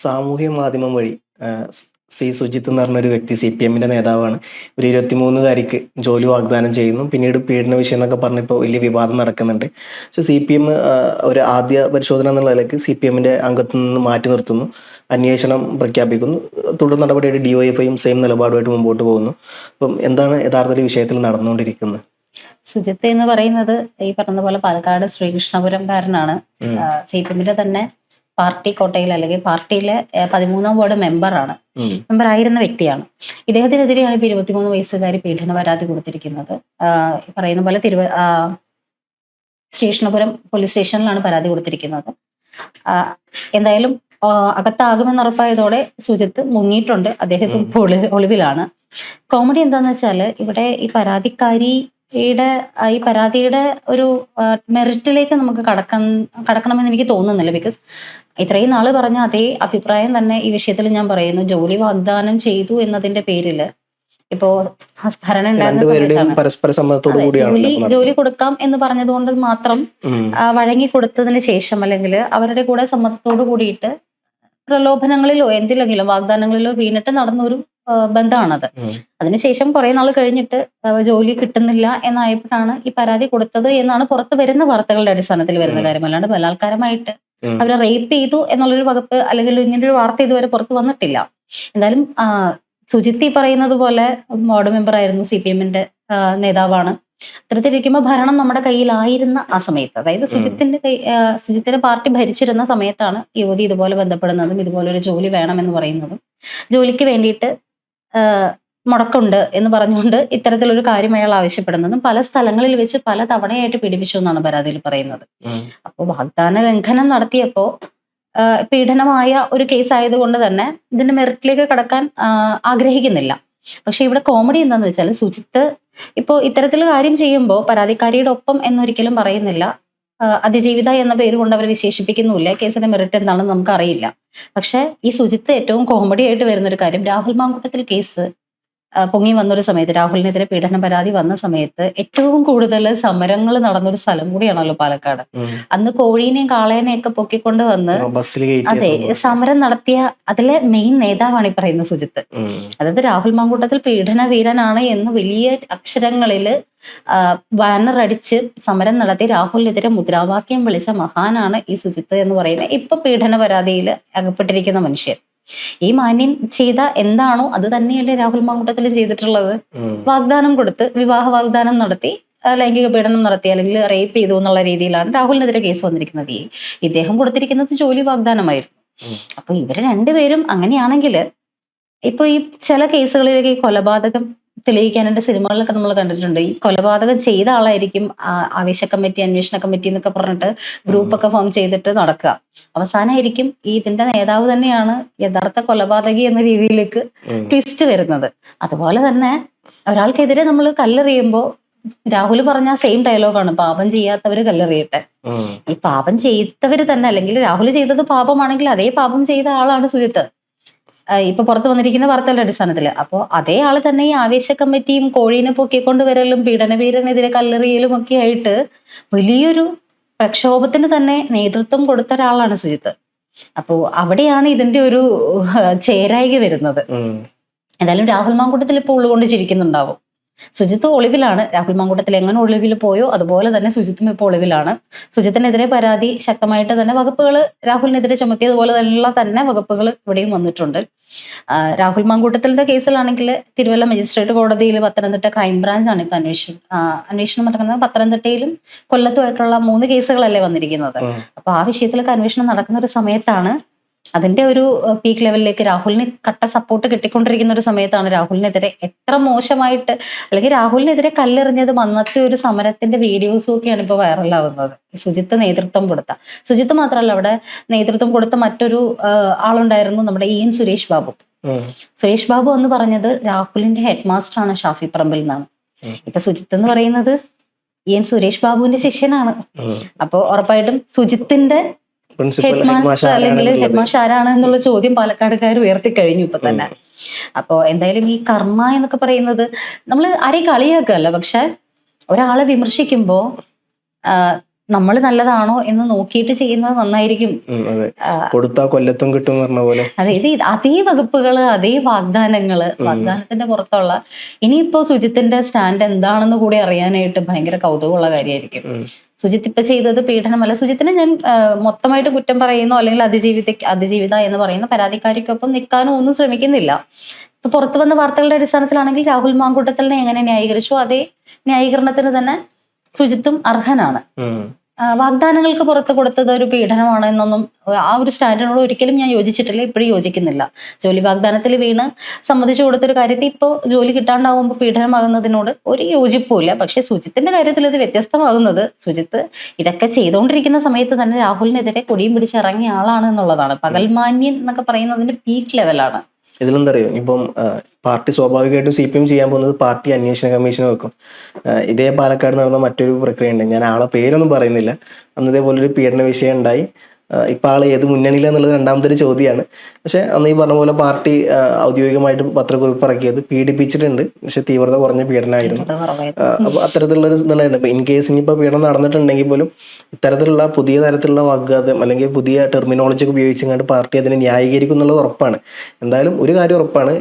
സാമൂഹ്യ മാധ്യമം വഴി സി സുജിത്ത് എന്ന് പറഞ്ഞൊരു വ്യക്തി CPM-ന്റെ നേതാവാണ്. ഒരു 23-കാരിക്ക് ജോലി വാഗ്ദാനം ചെയ്യുന്നു. പിന്നീട് പീഡന വിഷയം എന്നൊക്കെ പറഞ്ഞപ്പോൾ വലിയ വിവാദം നടക്കുന്നുണ്ട്. പക്ഷേ CPM ഒരു ആദ്യ പരിശോധന എന്നുള്ള നിലയ്ക്ക് CPM-ന്റെ അംഗത്വം നിന്ന് മാറ്റി നിർത്തുന്നു. അന്വേഷണം പ്രഖ്യാപിക്കുന്നു. തുടർ നടപടിയായിട്ട് DYFIയും സെയിം നിലപാടുമായിട്ട് മുമ്പോട്ട് പോകുന്നു. അപ്പം എന്താണ് യഥാർത്ഥത്തിൽ വിഷയത്തിൽ നടന്നുകൊണ്ടിരിക്കുന്നത്? സുജിത്ത് എന്ന് പറയുന്നത് ഈ പറഞ്ഞ പോലെ പാലക്കാട് ശ്രീകൃഷ്ണപുരംകാരനാണ്. CPM-ന്റെ തന്നെ പാർട്ടി കോട്ടയിൽ അല്ലെങ്കിൽ പാർട്ടിയിലെ 13ാം വാർഡ് മെമ്പറാണ്. മെമ്പർ ആയിരുന്ന വ്യക്തിയാണ്. ഇദ്ദേഹത്തിനെതിരെയാണ് ഇപ്പൊ 23 വയസ്സുകാരി പീഡന പരാതി കൊടുത്തിരിക്കുന്നത്. പറയുന്ന പോലെ ശ്രീകൃഷ്ണപുരം പോലീസ് സ്റ്റേഷനിലാണ് പരാതി കൊടുത്തിരിക്കുന്നത്. എന്തായാലും അകത്താകുമെന്ന് ഉറപ്പായതോടെ സുജിത്ത് മുങ്ങിയിട്ടുണ്ട്. അദ്ദേഹം ഇപ്പോൾ ഒളിവിലാണ്. കോമഡി എന്താന്ന് വെച്ചാല് ഇവിടെ ഈ പരാതിയുടെ ഒരു മെറിറ്റിലേക്ക് നമുക്ക് കടക്കണമെന്ന് എനിക്ക് തോന്നുന്നില്ല. ബിക്കോസ് ഇത്രയും നാള് പറഞ്ഞ അതേ അഭിപ്രായം തന്നെ ഈ വിഷയത്തിൽ ഞാൻ പറയുന്നു. ജോലി വാഗ്ദാനം ചെയ്തു എന്നതിന്റെ പേരില് ഇപ്പോ ഭരണം ജോലി കൊടുക്കാം എന്ന് പറഞ്ഞതുകൊണ്ട് മാത്രം വഴങ്ങി കൊടുത്തതിന് ശേഷം അല്ലെങ്കിൽ അവരുടെ കൂടെ സമ്മതത്തോടു കൂടിയിട്ട് പ്രലോഭനങ്ങളിലോ എന്തിലെങ്കിലും വാഗ്ദാനങ്ങളിലോ വീണിട്ട് നടന്നൊരു ബന്ധമാണത്. അതിനുശേഷം കുറെ നാൾ കഴിഞ്ഞിട്ട് ജോലി കിട്ടുന്നില്ല എന്നായപ്പോഴാണ് ഈ പരാതി കൊടുത്തത് എന്നാണ് പുറത്ത് വരുന്ന വാർത്തകളുടെ അടിസ്ഥാനത്തിൽ വരുന്ന കാര്യം. അല്ലാണ്ട് ബലാത്കാരമായിട്ട് അവരെ റേപ്പ് ചെയ്തു എന്നുള്ളൊരു വകുപ്പ് അല്ലെങ്കിൽ ഇങ്ങനൊരു വാർത്ത ഇതുവരെ പുറത്ത് വന്നിട്ടില്ല. എന്തായാലും സുജിത്ത് പറയുന്നത് പോലെ വാർഡ് മെമ്പർ ആയിരുന്നു, CPM-ന്റെ നേതാവാണ്. അത്തരത്തിലിരിക്കുമ്പോൾ ഭരണം നമ്മുടെ കയ്യിലായിരുന്ന ആ സമയത്ത്, അതായത് സുജിത്തിന്റെ പാർട്ടി ഭരിച്ചിരുന്ന സമയത്താണ് യുവതി ഇതുപോലെ ബന്ധപ്പെടുന്നതും ഇതുപോലെ ഒരു ജോലി വേണമെന്ന് പറയുന്നതും ജോലിക്ക് വേണ്ടിയിട്ട് മുടക്കുണ്ട് എന്ന് പറഞ്ഞുകൊണ്ട് ഇത്തരത്തിലൊരു കാര്യം അയാൾ ആവശ്യപ്പെടുന്നതും പല സ്ഥലങ്ങളിൽ വെച്ച് പല തവണയായിട്ട് പീഡിപ്പിച്ചു എന്നാണ് പരാതിയിൽ പറയുന്നത്. അപ്പോൾ വാഗ്ദാന ലംഘനം നടത്തിയപ്പോ പീഡനമായ ഒരു കേസ് ആയതുകൊണ്ട് തന്നെ ഇതിന്റെ മെറിറ്റിലേക്ക് കടക്കാൻ ആഗ്രഹിക്കുന്നില്ല. പക്ഷെ ഇവിടെ കോമഡി എന്താന്ന് വെച്ചാൽ സുജിത്ത് ഇപ്പോ ഇത്തരത്തിൽ കാര്യം ചെയ്യുമ്പോൾ പരാതിക്കാരിയുടെ ഒപ്പം എന്നൊരിക്കലും പറയുന്നില്ല. അതിജീവിത എന്ന പേര് കൊണ്ട് അവർ വിശേഷിപ്പിക്കുന്നുമില്ല. കേസിന്റെ മെറിറ്റ് എന്താണെന്ന് നമുക്ക് അറിയില്ല. പക്ഷെ ഈ സുജിത്ത് ഏറ്റവും കോമഡി ആയിട്ട് വരുന്നൊരു കാര്യം, രാഹുൽ മാങ്കൂട്ടത്തിൽ കേസ് പൊങ്ങി വന്നൊരു സമയത്ത്, രാഹുലിനെതിരെ പീഡന പരാതി വന്ന സമയത്ത് ഏറ്റവും കൂടുതൽ സമരങ്ങൾ നടന്നൊരു സ്ഥലം കൂടിയാണല്ലോ പാലക്കാട്. അന്ന് കോഴീനെയും കാളേനെയും ഒക്കെ പൊക്കിക്കൊണ്ട് വന്ന് അതെ സമരം നടത്തിയ അതിലെ മെയിൻ നേതാവാണ് ഈ പറയുന്ന സുജിത്ത്. അതായത് രാഹുൽ മാങ്കൂട്ടത്തിൽ പീഡന വീരനാണ് എന്ന് വലിയ അക്ഷരങ്ങളില് ബാനർ അടിച്ച് സമരം നടത്തി രാഹുലിനെതിരെ മുദ്രാവാക്യം വിളിച്ച മഹാനാണ് ഈ സുജിത്ത് എന്ന് പറയുന്നത്. ഇപ്പൊ പീഡന പരാതിയിൽ അകപ്പെട്ടിരിക്കുന്ന മനുഷ്യൻ. ഈ മാന്യൻ ചെയ്ത എന്താണോ അത് തന്നെയല്ലേ രാഹുൽ മാങ്കൂട്ടത്തിൽ ചെയ്തിട്ടുള്ളത്. വാഗ്ദാനം കൊടുത്ത് വിവാഹ വാഗ്ദാനം നടത്തി ലൈംഗിക പീഡനം നടത്തി അല്ലെങ്കിൽ റേപ്പ് ചെയ്തു എന്നുള്ള രീതിയിലാണ് രാഹുലിനെതിരെ കേസ് വന്നിരിക്കുന്നത്. ഇദ്ദേഹം കൊടുത്തിരിക്കുന്നത് ജോലി വാഗ്ദാനമായിരുന്നു. അപ്പൊ ഇവര് രണ്ടുപേരും അങ്ങനെയാണെങ്കിൽ ഇപ്പൊ ഈ ചില കേസുകളിലേക്ക് ഈ കൊലപാതകം തെളിയിക്കാനായിട്ട് സിനിമകളിലൊക്കെ നമ്മൾ കണ്ടിട്ടുണ്ട്. ഈ കൊലപാതകം ചെയ്ത ആളായിരിക്കും ആവേശ കമ്മിറ്റി, അന്വേഷണ കമ്മിറ്റി എന്നൊക്കെ പറഞ്ഞിട്ട് ഗ്രൂപ്പൊക്കെ ഫോം ചെയ്തിട്ട് നടക്കുക. അവസാനമായിരിക്കും ഇതിന്റെ നേതാവ് തന്നെയാണ് യഥാർത്ഥ കൊലപാതകി എന്ന രീതിയിലേക്ക് ട്വിസ്റ്റ് വരുന്നത്. അതുപോലെ തന്നെ ഒരാൾക്കെതിരെ നമ്മൾ കല്ലെറിയുമ്പോ രാഹുൽ പറഞ്ഞ സെയിം ഡയലോഗാണ്, പാപം ചെയ്യാത്തവര് കല്ലെറിയട്ടെ. ഈ പാപം ചെയ്തവര് തന്നെ, അല്ലെങ്കിൽ രാഹുൽ ചെയ്തത് പാപമാണെങ്കിൽ അതേ പാപം ചെയ്ത ആളാണ് സുജിത്ത് ഇപ്പൊ പുറത്ത് വന്നിരിക്കുന്ന വാർത്തകളുടെ അടിസ്ഥാനത്തില്. അപ്പോ അതേ ആള് തന്നെ ഈ ആവേശ കമ്മിറ്റിയും കോഴീനെ പൊക്കിക്കൊണ്ടുവരലും പീഡനവീരനെതിരെ കല്ലെറിയലും ഒക്കെ ആയിട്ട് വലിയൊരു പ്രക്ഷോഭത്തിന് തന്നെ നേതൃത്വം കൊടുത്ത ഒരാളാണ് സുജിത്ത്. അപ്പോ അവിടെയാണ് ഇതിന്റെ ഒരു ചേരായിക വരുന്നത്. എന്തായാലും രാഹുൽ മാങ്കൂട്ടത്തിൽ ഇപ്പോൾ ഉള്ളുകൊണ്ട് ചിരിക്കുന്നുണ്ടാവും. സുജിത്ത് ഒളിവിലാണ്. രാഹുൽ മാങ്കൂട്ടത്തിൽ എങ്ങനെ ഒളിവിൽ പോയോ അതുപോലെ തന്നെ സുജിത്തും ഇപ്പോൾ ഒളിവിലാണ്. സുജിത്തിനെതിരെ പരാതി ശക്തമായിട്ട് തന്നെ വകുപ്പുകൾ രാഹുലിനെതിരെ ചുമത്തിയതുപോലെ തന്നെ വകുപ്പുകൾ ഇവിടെയും വന്നിട്ടുണ്ട്. രാഹുൽ മാങ്കൂട്ടത്തിന്റെ കേസിലാണെങ്കിൽ തിരുവല്ല മജിസ്ട്രേറ്റ് കോടതിയിൽ പത്തനംതിട്ട ക്രൈംബ്രാഞ്ചാണ് ഇപ്പൊ അന്വേഷണം നടക്കുന്നത്. പത്തനംതിട്ടയിലും കൊല്ലത്തുമായിട്ടുള്ള 3 കേസുകളല്ലേ വന്നിരിക്കുന്നത്. അപ്പൊ ആ വിഷയത്തിലൊക്കെ അന്വേഷണം നടക്കുന്ന ഒരു സമയത്താണ് അതിന്റെ ഒരു പീക്ക് ലെവലിലേക്ക് രാഹുലിന് കട്ട സപ്പോർട്ട് കിട്ടിക്കൊണ്ടിരിക്കുന്ന ഒരു സമയത്താണ് രാഹുലിനെതിരെ എത്ര മോശമായിട്ട്, അല്ലെങ്കിൽ രാഹുലിനെതിരെ കല്ലെറിഞ്ഞതും അന്നത്തെ ഒരു സമരത്തിന്റെ വീഡിയോസും ഒക്കെയാണ് ഇപ്പൊ വൈറലാവുന്നത്. സുജിത്ത് നേതൃത്വം കൊടുത്ത, സുജിത്ത് മാത്രമല്ല അവിടെ നേതൃത്വം കൊടുത്ത മറ്റൊരു ആളുണ്ടായിരുന്നു, നമ്മുടെ സുരേഷ് ബാബു. സുരേഷ് ബാബു എന്ന് പറഞ്ഞത് രാഹുലിന്റെ ഹെഡ് മാസ്റ്റർ ആണ് ഷാഫി പറമ്പിൽ നിന്നാണ്. ഇപ്പൊ സുജിത്ത് എന്ന് പറയുന്നത് സുരേഷ് ബാബുവിന്റെ ശിഷ്യനാണ്. അപ്പൊ ഉറപ്പായിട്ടും സുജിത്തിന്റെ ഹെഡ് മാസ്റ്റർ അല്ലെങ്കിൽ ഹെഡ് മാസ്റ്റർ ആരാണ് എന്നുള്ള ചോദ്യം പാലക്കാടുകാർ ഉയർത്തി കഴിഞ്ഞു ഇപ്പൊ തന്നെ. അപ്പോ എന്തായാലും ഈ കർമ്മ എന്നൊക്കെ പറയുന്നത് നമ്മൾ ആരെയും കളിയാക്കല്ല, പക്ഷെ ഒരാളെ വിമർശിക്കുമ്പോ നമ്മൾ നല്ലതാണോ എന്ന് നോക്കിയിട്ട് ചെയ്യുന്നത് നന്നായിരിക്കും. അതെ, കൊടുത്താ കൊല്ലത്തും കിട്ടും എന്ന് പറഞ്ഞ പോലെ. അതായത് അതേ വകുപ്പുകള്, അതേ വാഗ്ദാനത്തിന്റെ പുറത്തുള്ള ഇനിയിപ്പോ സുജിത്തിന്റെ സ്റ്റാൻഡ് എന്താണെന്ന് കൂടി അറിയാനായിട്ട് ഭയങ്കര കൗതുകമുള്ള കാര്യമായിരിക്കും. സുജിത്ത് ഇപ്പൊ ചെയ്തത് പീഡനമല്ല. സുജിത്തിനെ ഞാൻ മൊത്തമായിട്ട് കുറ്റം പറയുന്നോ അല്ലെങ്കിൽ അതിജീവിത എന്ന് പറയുന്ന പരാതിക്കാരിക്കൊപ്പം നിൽക്കാനോ ഒന്നും ശ്രമിക്കുന്നില്ല. ഇപ്പൊ പുറത്തു വന്ന വാർത്തകളുടെ അടിസ്ഥാനത്തിലാണെങ്കിൽ രാഹുൽ മാങ്കൂട്ടത്തിലിനെ എങ്ങനെ ന്യായീകരിച്ചു അതേ ന്യായീകരണത്തിന് തന്നെ സുജിത്തും അർഹനാണ്. വാഗ്ദാനങ്ങൾക്ക് പുറത്ത് കൊടുത്തത് ഒരു പീഡനമാണ് എന്നൊന്നും ആ ഒരു സ്റ്റാൻഡിനോട് ഒരിക്കലും ഞാൻ യോജിച്ചിട്ടില്ല, ഇപ്പോഴും യോജിക്കുന്നില്ല. ജോലി വാഗ്ദാനത്തിൽ വീണ് സമ്മതിച്ചു കൊടുത്തൊരു കാര്യത്തിൽ ഇപ്പോൾ ജോലി കിട്ടാണ്ടാവുമ്പോൾ പീഡനമാകുന്നതിനോട് ഒരു യോജിപ്പുമില്ല. പക്ഷെ സുജിത്തിന്റെ കാര്യത്തിൽ ഇത് വ്യത്യസ്തമാകുന്നത് സുജിത്ത് ഇതൊക്കെ ചെയ്തുകൊണ്ടിരിക്കുന്ന സമയത്ത് തന്നെ രാഹുലിനെതിരെ കൊടിയും പിടിച്ചിറങ്ങിയ ആളാണ് എന്നുള്ളതാണ്. പകൽമാന്യൻ എന്നൊക്കെ പറയുന്നതിന്റെ പീക്ക് ലെവലാണ്. ഇതിലെന്താ അറിയോ, ഇപ്പം പാർട്ടി സ്വാഭാവികമായിട്ടും CPM ചെയ്യാൻ പോകുന്നത് പാർട്ടി അന്വേഷണ കമ്മീഷൻ വെക്കും. ഇതേ പാലക്കാട് നടന്ന മറ്റൊരു പ്രക്രിയ ഉണ്ട്, ഞാൻ ആളെ പേരൊന്നും പറയുന്നില്ല. അന്ന് ഇതേപോലൊരു പീഡന വിഷയം ഉണ്ടായി. ഇപ്പം ആൾ ഏത് മുന്നണിയിലെന്നുള്ളത് രണ്ടാമത്തെ ഒരു ചോദ്യമാണ്. പക്ഷെ അന്ന് ഈ പറഞ്ഞ പോലെ പാർട്ടി ഔദ്യോഗികമായിട്ട് പത്രക്കുറിപ്പ് ഇറക്കിയത് പീഡിപ്പിച്ചിട്ടുണ്ട്, പക്ഷെ തീവ്രത കുറഞ്ഞ പീഡനമായിരുന്നു. അപ്പോൾ അത്തരത്തിലുള്ളൊരു ഇതുണ്ടായിട്ടുണ്ട്. ഇപ്പം ഇൻ കേസ് ഇനിയിപ്പോൾ പീഡനം നടന്നിട്ടുണ്ടെങ്കിൽ പോലും ഇത്തരത്തിലുള്ള പുതിയ തരത്തിലുള്ള വാഗ്വാദം അല്ലെങ്കിൽ പുതിയ ടെർമിനോളജി ഒക്കെ ഉപയോഗിച്ചുകൊണ്ട് പാർട്ടി അതിനെ ന്യായീകരിക്കും എന്നുള്ളത് ഉറപ്പാണ്. എന്തായാലും ഒരു കാര്യം ഉറപ്പാണ്,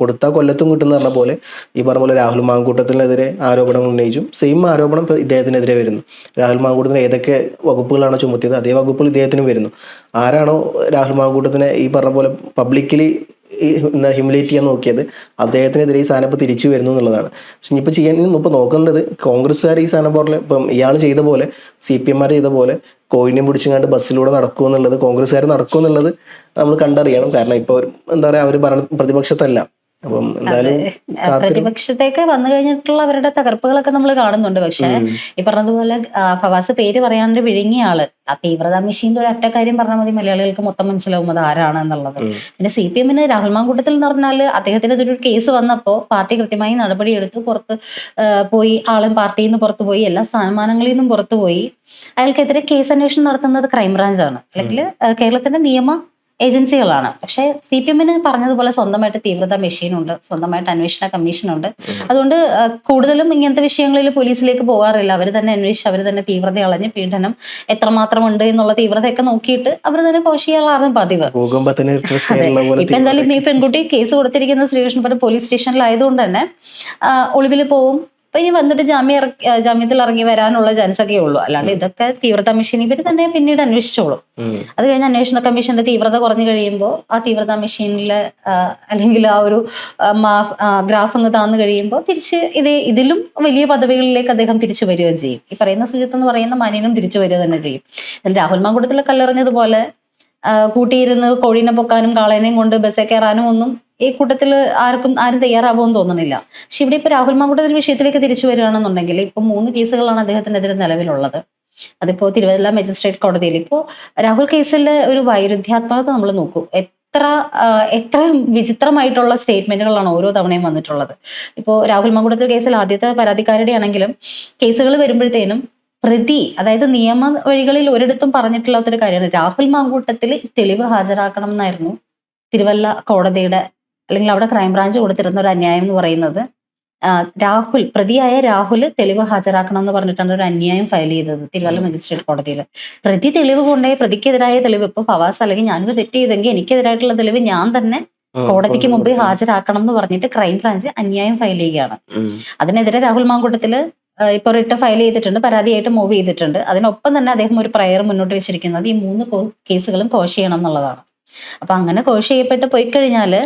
കൊടുത്താൽ കൊല്ലത്തും കിട്ടുന്ന പറഞ്ഞ പോലെ ഈ പറഞ്ഞ പോലെ രാഹുൽ മാങ്കൂട്ടത്തിനെതിരെ ആരോപണങ്ങൾ ഉന്നയിച്ചും സെയിം ആരോപണം ഇദ്ദേഹത്തിനെതിരെ വരുന്നു. രാഹുൽ മാങ്കൂട്ടത്തിന് ഏതൊക്കെ വകുപ്പുകളാണോ ചുമത്തിയത് അതേ വകുപ്പുകൾ ഇദ്ദേഹത്തിനും വരുന്നു. ആരാണോ രാഹുൽ മാങ്കൂട്ടത്തിനെ ഈ പറഞ്ഞ പോലെ പബ്ലിക്കലി ഹ്യൂമിലേറ്റ് ചെയ്യാൻ നോക്കിയത് അദ്ദേഹത്തിനെതിരെ ഈ സാധനം ഇപ്പോൾ തിരിച്ചു വരുന്നു എന്നുള്ളതാണ്. പക്ഷെ ഇനിയിപ്പോൾ ഇപ്പോൾ നോക്കേണ്ടത് കോൺഗ്രസ്സുകാർ ഈ സാധനം പോലെ ഇപ്പം ഇയാൾ ചെയ്ത പോലെ CPM ചെയ്ത പോലെ കോയിനും പിടിച്ചുകൊണ്ട് ബസ്സിലൂടെ നടക്കും എന്നുള്ളത് കോൺഗ്രസ്സുകാർ നടക്കും എന്നുള്ളത് നമ്മൾ കണ്ടറിയണം. കാരണം ഇപ്പോൾ എന്താ പറയുക, അവർ പ്രതിപക്ഷത്തല്ല. അപ്പം എന്തായാലും പ്രതിപക്ഷത്തേക്ക് വന്നു കഴിഞ്ഞിട്ടുള്ള അവരുടെ തകർപ്പുകളൊക്കെ നമ്മൾ കാണുന്നുണ്ട്. പക്ഷെ ഈ പറഞ്ഞതുപോലെ ഫവാസ് പേര് പറയാണ്ട് വിഴുങ്ങിയ ആള് ആ തീവ്രതാ മെഷീന്റെ ഒരു ഒറ്റ കാര്യം പറഞ്ഞാൽ മതി, മലയാളികൾക്ക് മൊത്തം മനസ്സിലാവും അത് ആരാണ് എന്നുള്ളത്. പിന്നെ CPM രാഹുൽ മാങ്കൂട്ടത്തിൽ എന്ന് പറഞ്ഞാൽ അദ്ദേഹത്തിനെതിരെ ഒരു കേസ് വന്നപ്പോൾ പാർട്ടി കൃത്യമായി നടപടിയെടുത്ത് പുറത്ത് പോയി, ആളും പാർട്ടിയിൽ നിന്ന് പുറത്തു പോയി, എല്ലാ സ്ഥാനമാനങ്ങളിൽ നിന്നും പുറത്തു പോയി. അയാൾക്കെതിരെ കേസ് അന്വേഷണം നടത്തുന്നത് ക്രൈംബ്രാഞ്ചാണ്, അല്ലെങ്കിൽ കേരളത്തിന്റെ നിയമ ഏജൻസികളാണ്. പക്ഷെ CPM പറഞ്ഞതുപോലെ സ്വന്തമായിട്ട് തീവ്രതാ മെഷീനുണ്ട്, സ്വന്തമായിട്ട് അന്വേഷണ കമ്മീഷനുണ്ട്. അതുകൊണ്ട് കൂടുതലും ഇങ്ങനത്തെ വിഷയങ്ങളിൽ പോലീസിലേക്ക് പോകാറില്ല. അവർ തന്നെ അന്വേഷിച്ച് അവർ തന്നെ തീവ്രത അളഞ്ഞ് പീഡനം എത്രമാത്രം ഉണ്ട് എന്നുള്ള തീവ്രതയൊക്കെ നോക്കിയിട്ട് അവർ തന്നെ കോഷിയാളാണ് പതിവ്. ഇപ്പൊ എന്തായാലും ഈ പെൺകുട്ടി കേസ് കൊടുത്തിരിക്കുന്ന ശ്രീകൃഷ്ണപുരം പോലീസ് സ്റ്റേഷനിലായതുകൊണ്ട് തന്നെ ഒളിവിൽ പോവും. അപ്പൊ ഇനി വന്നിട്ട് ജാമ്യത്തിൽ ഇറങ്ങി വരാനുള്ള ചാൻസ് ഒക്കെ ഉള്ളൂ. അല്ലാണ്ട് ഇതൊക്കെ തീവ്രതാ മെഷീൻ ഇവർ തന്നെ പിന്നീട് അന്വേഷിച്ചോളും. അത് കഴിഞ്ഞ് അന്വേഷണ കമ്മീഷന്റെ തീവ്രത കുറഞ്ഞു കഴിയുമ്പോൾ ആ തീവ്രതാ മെഷീനിലെ അല്ലെങ്കിൽ ആ ഒരു ഗ്രാഫ് അങ്ങ് താന്നു കഴിയുമ്പോൾ തിരിച്ച് ഇതിലും വലിയ പദവികളിലേക്ക് അദ്ദേഹം തിരിച്ചു വരികയും ചെയ്യും. ഈ പറയുന്ന സുജിത്ത് എന്ന് പറയുന്ന മാന്യനും തിരിച്ചു വരിക തന്നെ ചെയ്യും. രാഹുൽ മാങ്കൂട്ടത്തിൽ കല്ലെറിഞ്ഞതുപോലെ കൂട്ടിയിരുന്ന് കോഴീനെ പൊക്കാനും കാളേനെയും കൊണ്ട് ബസ്സേ കയറാനും ഒന്നും ഈ കൂട്ടത്തിൽ ആരും തയ്യാറാവുമെന്ന് തോന്നുന്നില്ല. പക്ഷെ ഇവിടെ ഇപ്പൊ രാഹുൽ മാങ്കൂട്ടത്തിന്റെ വിഷയത്തിലേക്ക് തിരിച്ചു വരികയാണെന്നുണ്ടെങ്കിൽ ഇപ്പൊ 3 കേസുകളാണ് അദ്ദേഹത്തിനെതിരെ നിലവിലുള്ളത്. അതിപ്പോ തിരുവല്ല മജിസ്ട്രേറ്റ് കോടതിയിൽ ഇപ്പോ രാഹുൽ കേസിലെ ഒരു വൈരുദ്ധ്യാത്മകത നമ്മൾ നോക്കൂ. എത്ര വിചിത്രമായിട്ടുള്ള സ്റ്റേറ്റ്മെന്റുകളാണ് ഓരോ തവണയും വന്നിട്ടുള്ളത്. ഇപ്പോൾ രാഹുൽ മാങ്കൂട്ടത്തിൽ കേസിൽ ആദ്യത്തെ പരാതിക്കാരുടെ ആണെങ്കിലും കേസുകൾ വരുമ്പോഴത്തേനും പ്രതി, അതായത് നിയമ വഴികളിൽ ഒരിടത്തും പറഞ്ഞിട്ടില്ലാത്തൊരു കാര്യമാണ് രാഹുൽ മാങ്കൂട്ടത്തിൽ തെളിവ് ഹാജരാക്കണം എന്നായിരുന്നു തിരുവല്ല കോടതിയുടെ അല്ലെങ്കിൽ അവിടെ ക്രൈംബ്രാഞ്ച് കൊടുത്തിരുന്ന ഒരു അന്യായം എന്ന് പറയുന്നത്. പ്രതിയായ രാഹുൽ തെളിവ് ഹാജരാക്കണം എന്ന് പറഞ്ഞിട്ടാണ് ഒരു അന്യായം ഫയൽ ചെയ്തത് തിരുവല്ല മജിസ്ട്രേറ്റ് കോടതിയിൽ. പ്രതി തെളിവ് കൊണ്ടേ പ്രതിക്കെതിരായ തെളിവ്, ഇപ്പൊ ഫവാസ് അല്ലെങ്കിൽ ഞാനൊരു തെറ്റ് ചെയ്തെങ്കിൽ എനിക്കെതിരായിട്ടുള്ള തെളിവ് ഞാൻ തന്നെ കോടതിക്ക് മുമ്പേ ഹാജരാക്കണം എന്ന് പറഞ്ഞിട്ട് ക്രൈംബ്രാഞ്ച് അന്യായം ഫയൽ ചെയ്യുകയാണ്. അതിനെതിരെ രാഹുൽ മാങ്കൂട്ടത്തിൽ ഇപ്പൊ റിട്ട് ഫയൽ ചെയ്തിട്ടുണ്ട്, പരാതിയായിട്ട് മൂവ് ചെയ്തിട്ടുണ്ട്. അതിനൊപ്പം തന്നെ അദ്ദേഹം ഒരു പ്രയർ മുന്നോട്ട് വെച്ചിരിക്കുന്നത് ഈ 3 കേസുകളും കോഷ് ചെയ്യണം എന്നുള്ളതാണ്. അപ്പൊ അങ്ങനെ കോഷ് ചെയ്യപ്പെട്ട് പോയി കഴിഞ്ഞാല്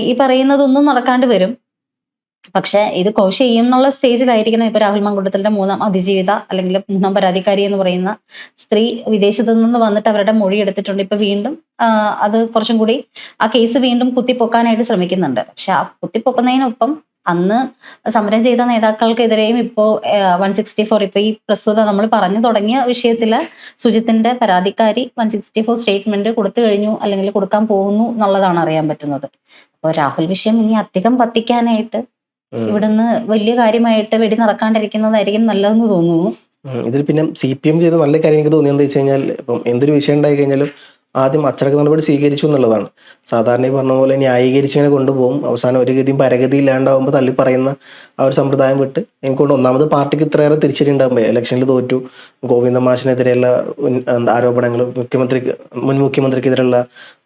ഈ പറയുന്നതൊന്നും നടക്കാണ്ട് വരും. പക്ഷെ ഇത് കോഷ് ചെയ്യും എന്നുള്ള സ്റ്റേജിലായിരിക്കണം ഇപ്പൊ രാഹുൽ മാങ്കൂട്ടത്തിന്റെ 3ാം അതിജീവിത അല്ലെങ്കിൽ 3ാം പരാതിക്കാരി എന്ന് പറയുന്ന സ്ത്രീ വിദേശത്ത് നിന്ന് വന്നിട്ട് അവരുടെ മൊഴി എടുത്തിട്ടുണ്ട്. ഇപ്പൊ വീണ്ടും അത് കുറച്ചും കൂടി ആ കേസ് വീണ്ടും കുത്തിപ്പൊക്കാനായിട്ട് ശ്രമിക്കുന്നുണ്ട്. പക്ഷെ ആ കുത്തിപ്പൊക്കുന്നതിനൊപ്പം അന്ന് സമരം ചെയ്ത നേതാക്കൾക്കെതിരെയും ഇപ്പോ 164 ഇപ്പൊ ഈ പ്രസ്തുത നമ്മൾ പറഞ്ഞു തുടങ്ങിയ വിഷയത്തില് സുജിത്തിന്റെ പരാതിക്കാരി 164 സ്റ്റേറ്റ്മെന്റ് കൊടുത്തു കഴിഞ്ഞു അല്ലെങ്കിൽ കൊടുക്കാൻ പോകുന്നു എന്നുള്ളതാണ് അറിയാൻ പറ്റുന്നത്. അപ്പോൾ രാഹുൽ വിഷയം ഇനി അധികം പത്തിക്കാനായിട്ട് ഇവിടുന്ന് വലിയ കാര്യമായിട്ട് വെടി നടക്കാണ്ടിരിക്കുന്നതായിരിക്കും നല്ലതെന്ന് തോന്നുന്നു. ഇതിൽ പിന്നെ CPM ചെയ്ത നല്ല കാര്യം എനിക്ക് തോന്നിയെന്ന് വെച്ച് കഴിഞ്ഞാൽ ഇപ്പം എന്തൊരു വിഷയം ഉണ്ടായി കഴിഞ്ഞാലും ആദ്യം അച്ചടക്ക നടപടി സ്വീകരിച്ചു എന്നുള്ളതാണ്. സാധാരണ ഈ പറഞ്ഞ പോലെ ന്യായീകരിച്ചിങ്ങനെ കൊണ്ടുപോകും, അവസാനം ഒരു ഗതിയും പരഗതി ഇല്ലാണ്ടാവുമ്പോൾ തള്ളി പറയുന്ന ആ ഒരു സമ്പ്രദായം വിട്ട് എനിക്കൊണ്ട് ഒന്നാമത് പാർട്ടിക്ക് ഇത്രയേറെ തിരിച്ചടി ഉണ്ടാകുമ്പോൾ ഇലക്ഷനിൽ തോറ്റു, ഗോവിന്ദ മാഷിനെതിരെയുള്ള ആരോപണങ്ങൾ, മുൻ മുഖ്യമന്ത്രിക്കെതിരെയുള്ള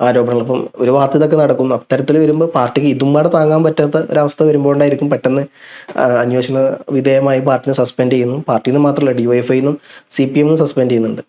ആരോപണങ്ങൾ, അപ്പം ഒരു ഭാഗത്ത് ഇതൊക്കെ നടക്കും. അത്തരത്തിൽ വരുമ്പോൾ പാർട്ടിക്ക് ഇതും പാടെ താങ്ങാൻ പറ്റാത്ത ഒരവസ്ഥ വരുമ്പോഴായിരിക്കും പെട്ടെന്ന് അന്വേഷണ വിധേയമായി പാർട്ടിനെ സസ്പെൻഡ് ചെയ്യുന്നു. പാർട്ടിയിൽ നിന്ന് മാത്രമല്ല, DYFI ന്നും CPM ന്നും സസ്പെൻഡ് ചെയ്യുന്നുണ്ട്.